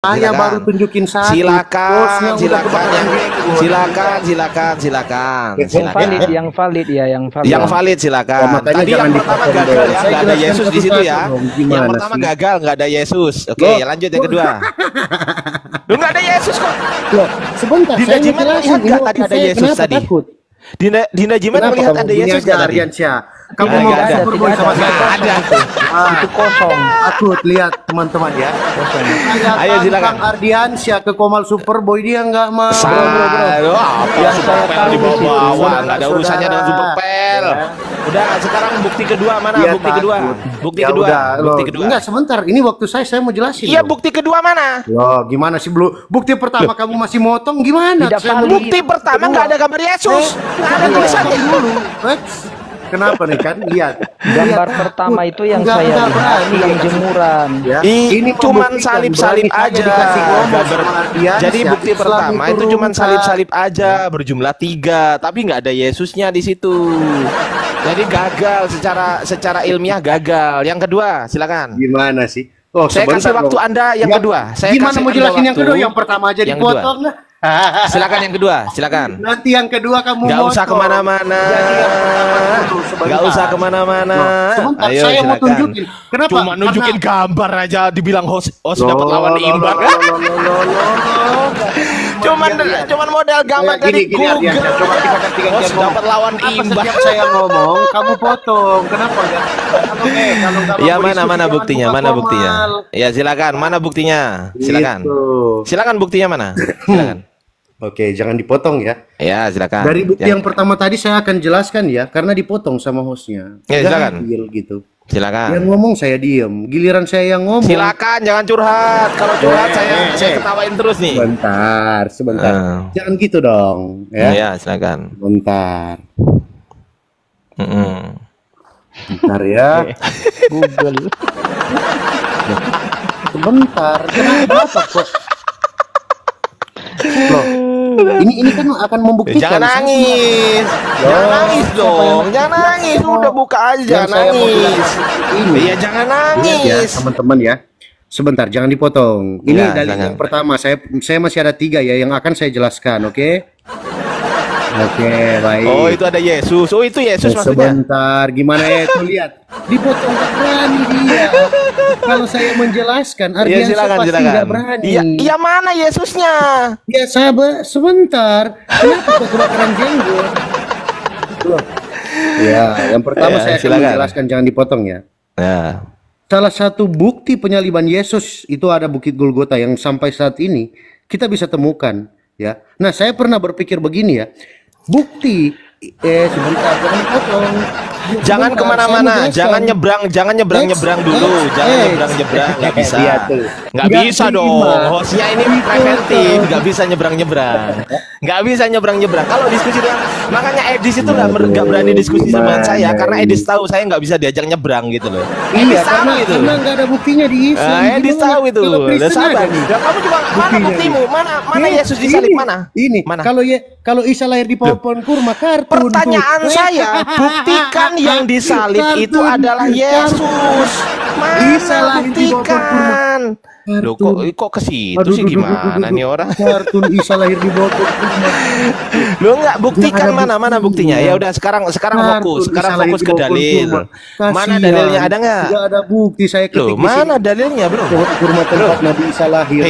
Saya baru tunjukin saya. Silakan. Yang valid ya, Yang valid silakan. Tadi yang pertama gagal ya, nggak ada Yesus di situ ya. Yang pertama gagal, nggak ada Yesus. Oke, lanjut yang kedua. Lu nggak ada Yesus kok. Loh, sebentar. Dina Jiman melihat nggak tadi ada Yesus tadi? Dina Jiman melihat ada Yesus nggak tadi? Kamu mau berbohong sama saya? Ada. itu kosong. Takut lihat teman-teman ya. Ayo silakan. Kang Ardiansyah ke Komal Superboy dia nggak mau. Yang saya tahu dibawa nggak ada urusannya dengan Superpel. Udah, sekarang bukti kedua mana? Bukti kedua. Bukti kedua. Bukti kedua. Enggak, sebentar. Ini waktu saya mau jelasin. Iya, bukti kedua mana? Loh, gimana sih belum? Bukti pertama kamu masih motong gimana? Bukti pertama nggak ada gambar Yesus. Nggak ada tulisannya dulu. Kenapa nih kan? Lihat. Gambar pertama itu yang saya lihat yang jemuran. Ya. Ini cuman salib-salib aja. Jadi bukti pertama itu cuman salib-salib aja berjumlah 3, tapi nggak ada Yesusnya di situ. Jadi gagal secara ilmiah gagal. Yang kedua, silakan. Gimana sih? Oh, saya kasih waktu Anda yang kedua. Saya gimana kasih mau jelasin yang kedua? Yang pertama aja dipotong lah. Silakan yang kedua, silakan. Nanti yang kedua kamu nggak usah kemana-mana, nggak usah kemana-mana. Ayo, saya mau tunjukin. Kenapa? Cuma nunjukin gambar aja, dibilang host dapat lawan imbang. Cuman modal gambar dari Google. Host dapat lawan imbang. Setiap saya ngomong, kamu potong. Kenapa enggak? Ya mana buktinya? Mana buktinya? Ya silakan. Mana buktinya? Silakan. Silakan buktinya mana? Silakan. Oke, jangan dipotong ya. Ya, silakan. Dari bukti yang pertama tadi saya akan jelaskan ya, karena dipotong sama hostnya. Ya, silakan. Gitu. Silakan. Yang ngomong saya diem, giliran saya yang ngomong. Silakan, jangan curhat. Kalau curhat saya ketawain terus nih. Sebentar. Jangan gitu dong, ya. Ya, silakan. Bentar ya. Google. Sebentar. Kenapa kok? Loh, ini kan akan membuktikan. Jangan nangis. Jangan nangis dong. Jangan nangis. Udah buka aja, jangan nangis. Iya, jangan nangis. Ya, teman-teman ya. Sebentar, jangan dipotong. Ini dalil yang pertama. Saya masih ada 3 ya yang akan saya jelaskan, oke? Oke, baik. Oh, itu ada Yesus. Oh, itu Yesus maksudnya. Sebentar, gimana ya? Tuh lihat. Dipotong gak berani dia. Kalau saya menjelaskan, Ardiansyah pasti gak berani. Iya, mana Yesusnya? Ya, sabar, sebentar. Kenapa kok kebakaran jenggot? Loh. Ya, yang pertama saya akan menjelaskan, jangan dipotong ya. Ya. Salah satu bukti penyaliban Yesus itu ada Bukit Golgota yang sampai saat ini kita bisa temukan ya. Nah, saya pernah berpikir begini ya. Bukti sebentar, jangan potong. Jangan kemana-mana, jangan nyebrang dulu, jangan nyebrang, nggak bisa, nggak bisa dong. Hostnya ini preventif, nggak bisa nyebrang. Kalau diskusi dengan, makanya Edis itu nggak berani diskusi sama saya karena Edis tahu saya nggak bisa diajak nyebrang gitu loh. Iya, karena nggak ada buktinya di Islam. Edis tahu itu. Sabar. Kamu juga mana buktimu? Mana Yesus disalib mana? Ini. Kalau Isa lahir di pohon kurma kartun. Pertanyaan saya, buktikan yang disalib itu adalah Yesus. Mana buktikan? Loh, kok ke situ sih, gimana nih orang? Kartun Isa lahir di pohon kurma. Lo nggak buktikan mana buktinya? Ya udah sekarang fokus ke dalil. Mana dalilnya, ada nggak? Nggak ada bukti, saya ketik. Mana dalilnya, bro? Pohon kurma tempat Nabi Isa lahir.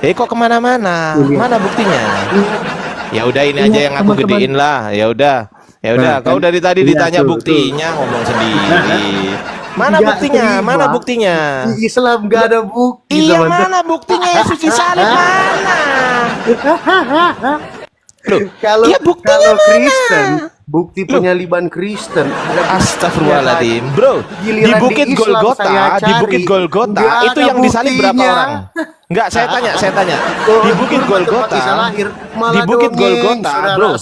Kok kemana-mana? Mana buktinya? Ya udah ini aja yang aku gedein lah. Ya udah. Kau dari tadi ditanya buktinya, ngomong sendiri. Mana buktinya? Mana buktinya? Di Islam nggak ada bukti. Iya, mana buktinya Yesus disalib mana? Kalau Kristen, bukti penyaliban Kristen. Astagfirullahaladzim, bro. Di Bukit Golgota, itu yang disalib berapa orang? Enggak, saya tanya. Di Bukit Golgota, bro.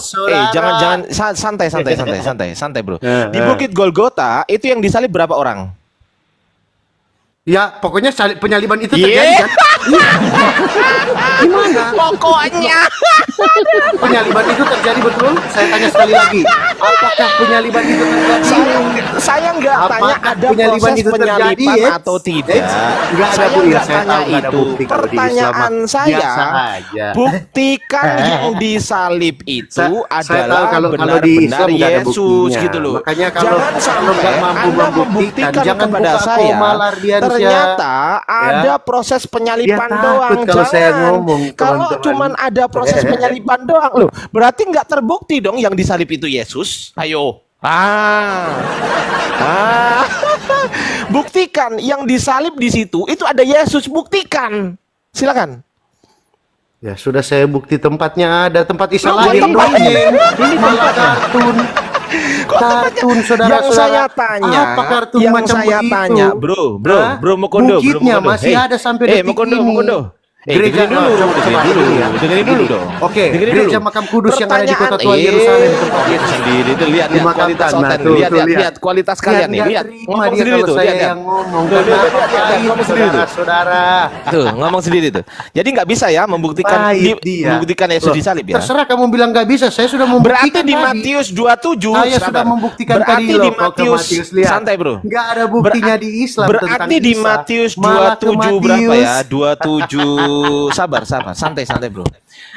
Jangan santai, bro. Di Bukit Golgota itu yang disalib berapa orang? Ya, pokoknya penyaliban itu terjadi kan? Gimana? Pokoknya Penyaliban itu terjadi betul? Saya tanya sekali lagi. Apakah penyaliban itu terjadi? saya nggak tanya Apakah ada penyaliban proses itu terjadi, penyaliban Yes? atau tidak. Nggak ada, Saya Bu, ya. nggak Saya tanya tahu nggak ada itu. bukti kalau di Islam Pertanyaan mah saya, biasa aja. buktikan yang disalib itu Saya adalah tahu kalau di benar-benar Islam nggak ada Yesus buktinya. gitu loh. Makanya kalau Jangan sampai nggak mampu Anda membuktikan, membuktikan jangan kepada buka saya koma Lardiansyah. ternyata ada proses penyalipan Dia doang. takut kalau saya Jangan. ngomong, Kalau teman-teman. cuman ada proses penyalipan doang loh, berarti nggak terbukti dong yang disalib itu Yesus. Ayo. Buktikan yang disalib di situ itu ada Yesus, buktikan. Silakan. Ya sudah, saya bukti tempatnya ada, tempat Isa Loh, lahir tempatnya. ini malah kartun. Kartun, saudara-saudara. Yang saya tanya, apa kartun yang macam saya begitu? tanya, bro, Mukondo, Bukitnya masih ada sampai detik Mukondo, ini. Mukondo. Gereja dengerin dulu, dengerin dulu, ya. dengerin dulu dong. Oke, Dengerin gereja dulu. Makam Kudus yang ada di kota tua Pertanyaan, Yerusalem tempat itu Yesus sendiri itu lihat dimakamkan. kualitas Nah, konten, tuh, lihat tuh, lihat kualitas kalian nih, lihat ngomong dia sendiri kalau tuh, saya lihat. yang ngomong. Tuh, lihat, ngomong sendiri tuh. Saudara. Tuh, ngomong sendiri tuh. Jadi nggak bisa ya membuktikan Pahit dia. membuktikan Yesus Loh, disalib ya. Terserah kamu bilang nggak bisa, saya sudah membuktikan Berarti di tadi. Matius 27 Saya sudah membuktikan berarti tadi di loh, kau ke Matius, Matius, lihat. santai bro. Nggak ada buktinya di Islam tentang Berarti di Isa. Matius Malah ke 27 berapa Matius. ya? 27 sabar, santai bro.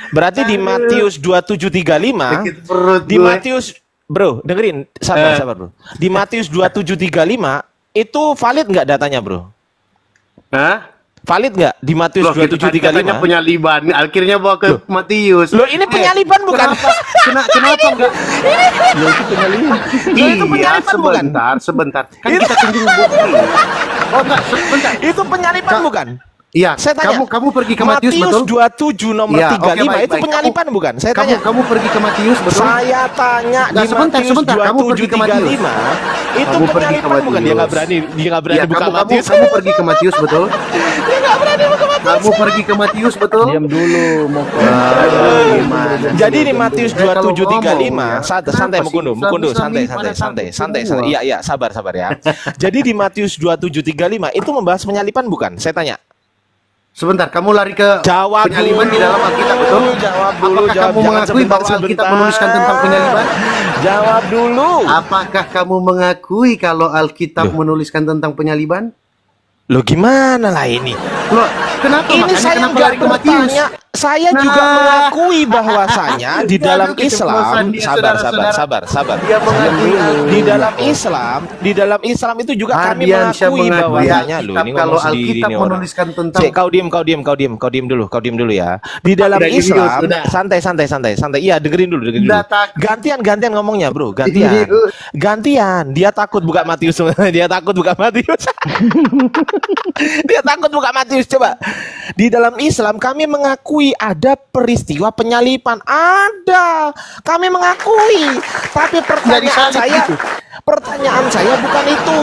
Berarti di Matius 27:35 Sakit perut di gue. Matius bro, dengerin, sabar bro. Di Matius 27:35 itu valid nggak datanya bro? Hah? Valid nggak di Matius Loh, kita tadi katanya 27:35? penyaliban, akhirnya bawa ke Matius. Loh, ini penyaliban bukan? Kenapa enggak? Loh, itu penyaliban. Loh, itu penyaliban bukan? sebentar. Kan kita tunjuk bukti. Oh enggak, sebentar. Itu penyaliban bukan? Iya, Saya tanya, kamu pergi ke Matius betul? 27 nomor Iya, oke, 35 baik, itu baik. penyalipan bukan? Saya tanya. Kamu pergi ke Matius betul? Saya tanya Nah, di sebentar, Matius sebentar. Kamu pergi ke Matius. 27:35 itu Kamu pergi ke penyalipan bukan? Dia nggak Matius. berani Iya, buka Matius. kamu pergi ke Matius betul? Dia nggak berani buka Matius. Kamu pergi ke Matius betul? Diam dulu, Moko. Gimana? Jadi di Matius Kalau ngomong 27:35 ya, santai kenapa sih Mukundu, Islam santai. ini pada takut semua? Iya, sabar ya. Jadi di Matius 27:35 itu membahas penyalipan bukan? Saya tanya. Sebentar, kamu lari ke Jawab penyaliban dulu. di dalam Alkitab betul? Jawab dulu, Apakah jawab. kamu Jangan mengakui bahwa Alkitab sebentar. menuliskan tentang penyaliban? Jawab dulu. Apakah kamu mengakui kalau Alkitab Loh. menuliskan tentang penyaliban? Loh gimana lah ini? Loh, kenapa? Ini Makanya saya kenapa nggak lari ke Matius? bertanya. Saya juga Nah. mengakui bahwasanya di Tidak dalam ada keceplosan Islam, dia, sabar. Dia mengakui Di dalam Islam itu juga kami Ardiansyah mengakui mengakui bahwasanya loh, Alkitab, ini kalau ngomong sendiri Alkitab nih orang. menuliskan tentang Kau diem dulu ya. Di dalam Udah, Islam, Julius, udah. santai. Iya, dengerin dulu. Udah takut. Gantian ngomongnya, Bro. Julius. Gantian. Dia takut buka Matius. Dia takut buka Matius. Coba. Di dalam Islam kami mengakui ada peristiwa penyalipan. Ada. Kami mengakui. Tapi pertanyaan saya bukan itu.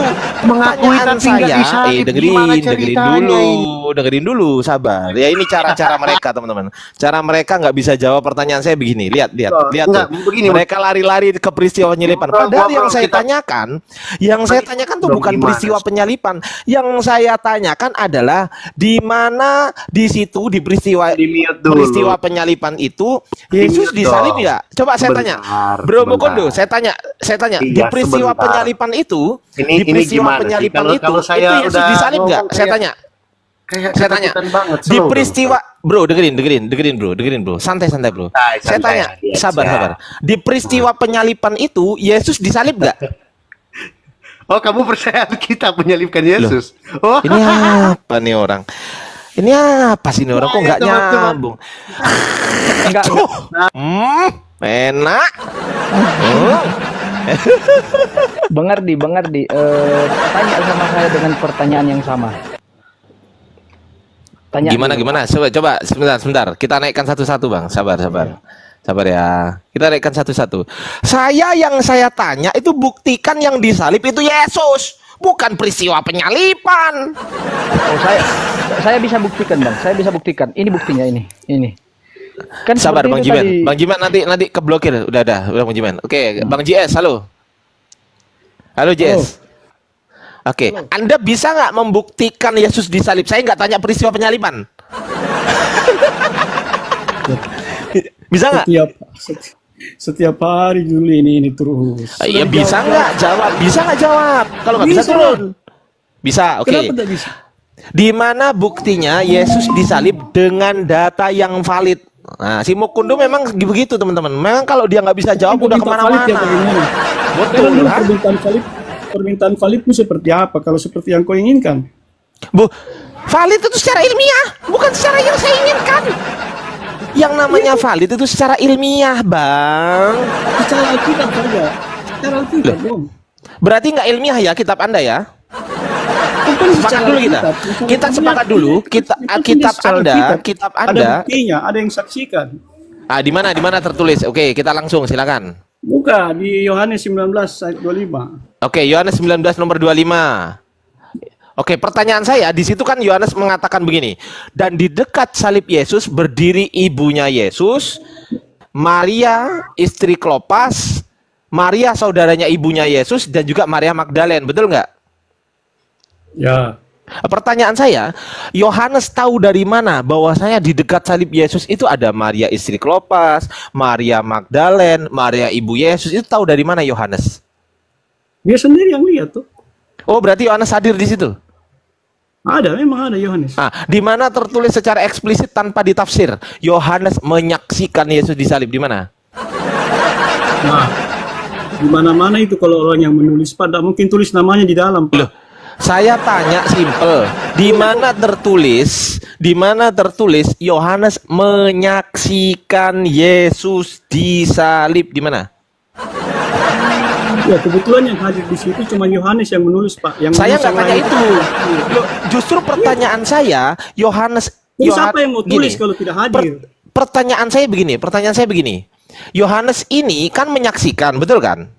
Mengakui Pertanyaan tapi nggak saya, disalib. Gimana ceritanya dengerin dulu, sabar. Ya ini cara mereka, teman-teman. Cara mereka nggak bisa jawab pertanyaan saya begini. Lihat Loh, tuh. enggak, begini, Mereka lari-lari ke peristiwa penyalipan. Padahal yang saya kita- tanyakan tuh Loh, bukan gimana peristiwa sih? penyalipan. Yang saya tanyakan adalah di mana di situ di peristiwa Di-mute dulu. peristiwa penyalipan itu Yesus Di-mute disalib dong. nggak? Coba saya tanya, Sebentar, Bro sebentar. Mukondo, saya tanya di Iya, peristiwa sebentar. penyalipan itu, Ini di peristiwa gimana sih? penyalipan Kalau saya itu Yesus udah disalib nggak? ngomong Saya kayak- tanya. Kayak Saya tanya ketakutan banget. di Slow peristiwa dong. bro dengerin bro santai bro. Santai, Saya tanya biasa. sabar di peristiwa penyalipan itu Yesus disalib nggak? Oh, kamu percaya kita menyalibkan Yesus? Oh, Ini apa nih orang? Ini apa sih ini orang kok nggak teman-teman. nyambung? Enggak. Enak. Bang Ardi, tanya sama saya dengan pertanyaan yang sama. Tanya dulu. Gimana? Coba sebentar. Kita naikkan satu-satu, Bang. Sabar ya. Kita naikkan satu-satu. Yang saya tanya itu buktikan yang disalib itu Yesus, bukan peristiwa penyalipan. Oh, saya bisa buktikan, Bang. Saya bisa buktikan. Ini buktinya ini. Kan Sabar, Bang seperti itu Jimen. tadi. Bang Jimen nanti keblokir. Udah Bang Jimen. Oke, Bang JS, halo. Halo JS. Oke, Anda bisa nggak membuktikan Yesus disalib? Saya nggak tanya peristiwa penyalipan. Bisa nggak? Setiap hari dulu ini terus. Iya, bisa nggak jawab? Bisa nggak jawab? Kalau nggak bisa Bisa. turun. Bisa, oke. Kenapa tidak bisa? Di mana buktinya Yesus disalib dengan data yang valid? Nah, si Mukundu memang begitu teman-teman. Memang kalau dia nggak bisa jawab udah kemana-mana. Betul, ha? Permintaan validmu seperti apa? Kalau seperti yang kau inginkan? Bu, valid itu secara ilmiah, bukan secara yang saya inginkan. Yang namanya valid itu secara ilmiah, Bang. Secara Alkitab saja. Secara Alkitab dong. Berarti nggak ilmiah ya kitab Anda ya? Bukan Sepakat secara dulu kita. Alkitab. Kita sepakat dulu. Kitab secara Anda, Alkitab. kitab Ada Anda. buktinya, ada yang saksikan. Di mana tertulis? Oke, kita langsung silakan. Buka di Yohanes 19 ayat 25. Oke, Yohanes 19 nomor 25. Oke, pertanyaan saya di situ kan Yohanes mengatakan begini, dan di dekat salib Yesus berdiri ibunya Yesus, Maria istri Klopas, Maria saudaranya ibunya Yesus, dan juga Maria Magdalene, betul nggak? Ya. Pertanyaan saya, Yohanes tahu dari mana bahwasanya di dekat salib Yesus itu ada Maria istri Klopas, Maria Magdalene, Maria ibu Yesus, itu tahu dari mana Yohanes? Dia sendiri yang lihat tuh. Oh, berarti Yohanes hadir di situ. Ada, memang ada Yohanes. Di mana tertulis secara eksplisit tanpa ditafsir, Yohanes menyaksikan Yesus disalib, di mana? Nah, di mana-mana itu kalau orang yang menulis pada mungkin tulis namanya di dalam, Pak. Loh, saya tanya simple, di mana tertulis Yohanes menyaksikan Yesus disalib, di mana? Ya, kebetulan yang hadir di situ cuma Yohanes yang menulis, Pak. Yang Saya menulis nggak yang tanya lain. itu. Loh, justru pertanyaan saya, Terus siapa yang mau tulis kalau tidak hadir? Pertanyaan saya begini. Yohanes ini kan menyaksikan, betul kan?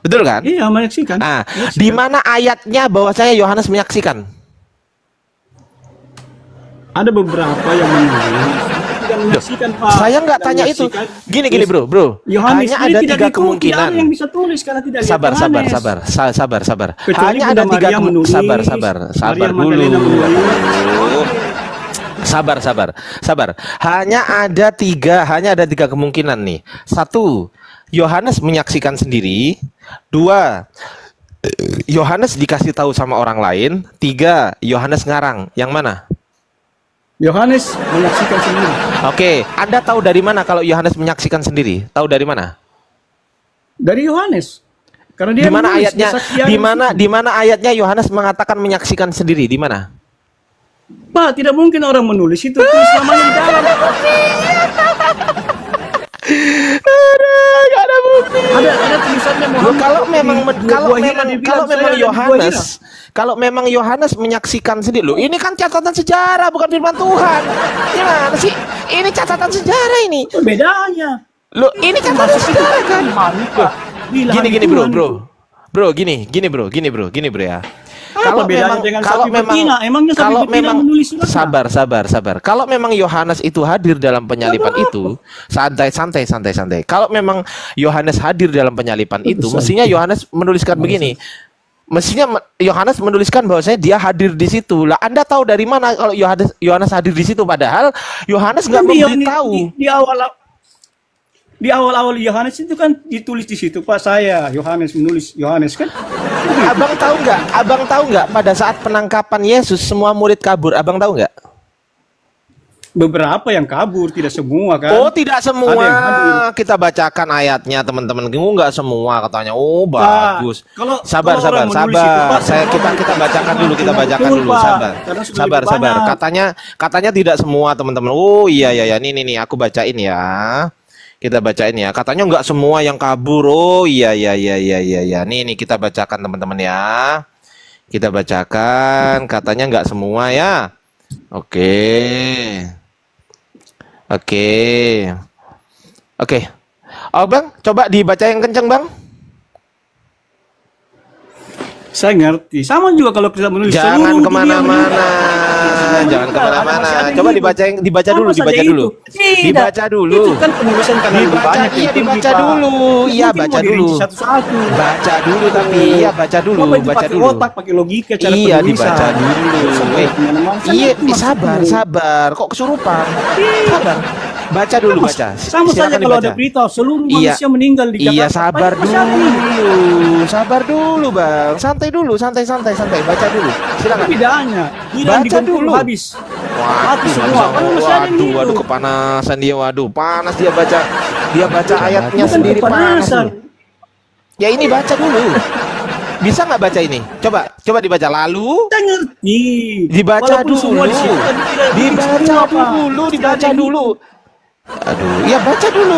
Betul kan? Iya, menyaksikan. Di mana ayatnya bahwasanya Yohanes menyaksikan? Ada beberapa yang menulis. Tidak menyaksikan, Pak. Saya nggak Tidak tanya itu. menyaksikan. Gini, bro. Yohanes Hanya ini ada tidak 3 diikuti. kemungkinan. Ada yang bisa tulis karena tidak lihat Sabar. Yohanes. Kecuali Hanya ada Bunda 3 Maria menulis, sabar Maria dulu. Magdalena menulis. Sabar. Hanya ada tiga kemungkinan nih. 1, Yohanes menyaksikan sendiri. 2, Yohanes dikasih tahu sama orang lain. 3, Yohanes ngarang. Yang mana? Yohanes menyaksikan sendiri. Oke, Anda tahu dari mana kalau Yohanes menyaksikan sendiri? Tahu dari mana? Dari Yohanes. Karena dia Di mana menulis, ayatnya? kesaksian Di mana ayatnya Yohanes mengatakan menyaksikan sendiri? Di mana? Pak, tidak mungkin orang menulis itu tulis namanya di dalam. Gak ada bukti. Ada tulisannya Muhammad. Kalau memang Yohanes menyaksikan sendiri, loh, ini kan catatan sejarah bukan firman Tuhan. Gimana sih? Ini catatan sejarah ini. Bedanya. Loh, ini catatan sejarah kan? Gini bro ya. Kalau bedanya dengan sapi betina, emangnya sapi betina menulis surat? Sabar. Kalau memang Yohanes itu hadir dalam penyalipan itu, santai. Kalau memang Yohanes hadir dalam penyalipan itu, mestinya Yohanes menuliskan begini. Mestinya Yohanes menuliskan bahwasanya dia hadir di situ. Lah, Anda tahu dari mana kalau Yohanes hadir di situ? Padahal Yohanes nggak memberitahu. Di awal-awal Yohanes itu kan ditulis di situ, Pak. Saya Yohanes menulis Yohanes kan. Abang tahu nggak pada saat penangkapan Yesus semua murid kabur? Abang tahu nggak? Beberapa yang kabur, tidak semua kan. Oh, tidak semua. Ada yang hadir. Kita bacakan ayatnya, teman-teman. Nggak semua katanya. Oh, bagus. Sabar. Kita bacakan dulu. Sabar. Katanya tidak semua, teman-teman. Oh, iya. Nih, aku bacain ya. Kita bacain ya. Katanya nggak semua yang kabur. Oh, iya. Nih, kita bacakan, teman-teman ya. Kita bacakan. Katanya nggak semua ya. Oke. Oh, Bang, coba dibaca yang kenceng, Bang. Saya ngerti. Sama juga kalau kita menulis Jangan seluruh kemana-mana. dunia jangan Masih ada kemana-mana. yang Coba hidup. dibaca dulu, Sama saja dibaca dulu. itu. Tidak. Dibaca dulu. Itu kan penulisan karena lebih Dibaca, banyak. iya yang dibaca tinggi, Pak. dulu. Iya Mungkin baca mau dulu. dirinci satu-satu. Baca dulu tapi iya baca dulu, Coba itu baca pakai dulu. otak, pakai logika, cara Iya penulisan. dibaca dulu. Sampai kemana-mana. Kan Iya, itu maksudnya. sabar, sabar. Kok kesurupan? Sabar. Baca dulu, baca. Sama saja Silakan kalau dibaca. ada berita seluruh Iya. manusia meninggal di Jakarta. Iya, sabar Banyak masalah ini. dulu. Sabar dulu, Bang. Santai dulu, santai. Baca dulu. Silakan. Bedanya, Iran Baca di Bengkulu dulu. habis. Mati semua. Kan masih ada yang Waduh, hidup. waduh, kepanasan dia, waduh, panas dia baca ayatnya Bukan sendiri panas. kepanasan. Ya ini baca dulu. Bisa nggak baca ini? Coba dibaca lalu. Kita ngerti. Dibaca Walaupun semua dulu. di situ kan tidak Dibaca semua, Pak. dulu, Pasti dibaca ada yang dulu. Aduh, ya baca dulu.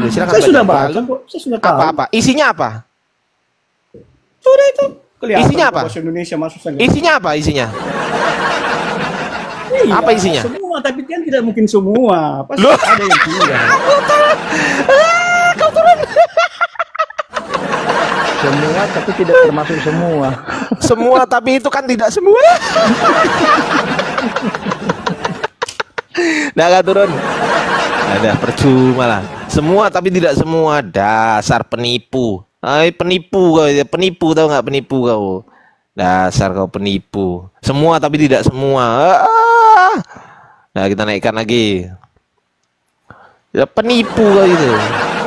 Silakan Saya baca. sudah baca Lalu, kok. Saya sudah tahu. apa? Isinya apa? Sudah itu. Kelihatan Isinya apa? bahasa Indonesia masuk sangat. Isinya apa isinya? Iya, apa isinya? Semua, tapi kan tidak mungkin semua. Pasti Loh. ada yang tidak. Semua tapi tidak termasuk semua. Semua tapi itu kan tidak semua. Nah, gak turun. Ada percuma lah. Semua tapi tidak semua. Dasar penipu. Penipu kau, penipu tahu nggak penipu kau? Dasar kau penipu. Semua tapi tidak semua. Nah, kita naikkan lagi. Ya, penipu kau itu.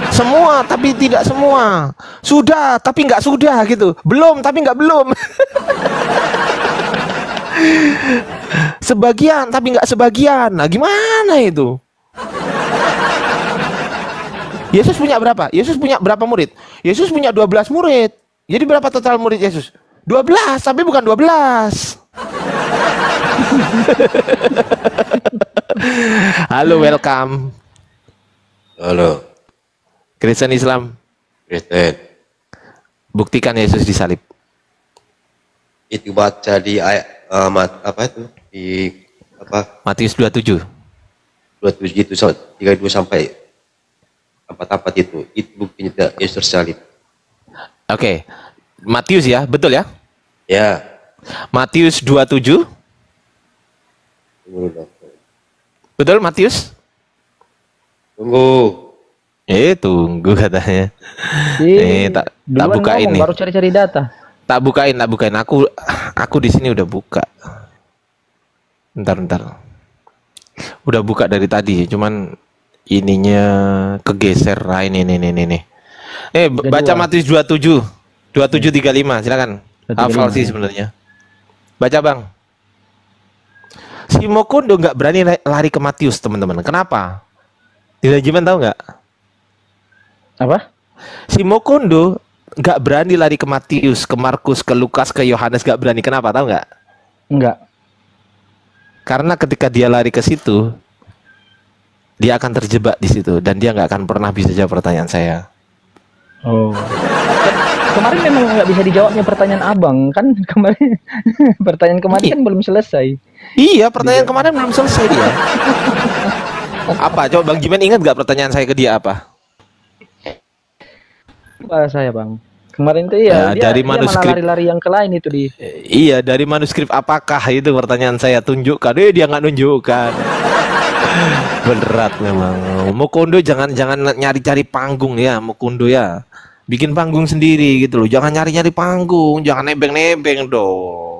Semua tapi tidak semua. Sudah tapi nggak sudah gitu. Belum tapi nggak belum. Sebagian tapi nggak sebagian. Nah, gimana itu? Yesus punya berapa? Yesus punya berapa murid? Yesus punya 12 murid. Jadi berapa total murid Yesus? 12, tapi bukan 12. Halo, welcome. Halo, Kristen Islam. Kristen. Buktikan Yesus disalib. Itu baca di ayat apa itu? Di apa? Matius 27. 27 itu 32 sampai apa itu buktinya tidak Yesus tersalib. Oke. Matius ya, betul ya? Ya. Matius 27. Betul Matius? Tunggu. Tunggu katanya. Tak Duluan bukain ngomong, nih. baru cari-cari data. Tak bukain. Aku di sini udah buka. Bentar. Udah buka dari tadi, cuman ininya kegeser. Ini. Baca Matius 27. 27:35, silakan. 27:35. Hafal sih sebenarnya. Baca, Bang. Si Mokondo nggak berani lari ke Matius, teman-teman. Kenapa? Tidak Jiman tahu nggak? Apa? Si Mokondo nggak berani lari ke Matius, ke Markus, ke Lukas, ke Yohanes, nggak berani. Kenapa? Tahu nggak? Enggak. Karena ketika dia lari ke situ, dia akan terjebak di situ dan dia nggak akan pernah bisa jawab pertanyaan saya. Oh. Kemarin memang nggak bisa dijawabnya pertanyaan abang kan kemarin. Pertanyaan kemarin kan belum selesai. Iya, pertanyaan kemarin belum selesai dia. Apa? Coba Bang Jimen ingat nggak pertanyaan saya ke dia apa? Lupa saya bang. Kemarin tuh iya. Ya, dari malah manuskrip. lari-lari yang ke lain itu di. Iya, dari manuskrip apakah itu pertanyaan saya tunjukkan. Dia nggak nunjukkan. Berat memang. Mokondo jangan nyari-cari panggung ya, Mokondo ya. Bikin panggung sendiri gitu loh. Jangan nyari-nyari panggung, jangan nebeng-nebeng dong.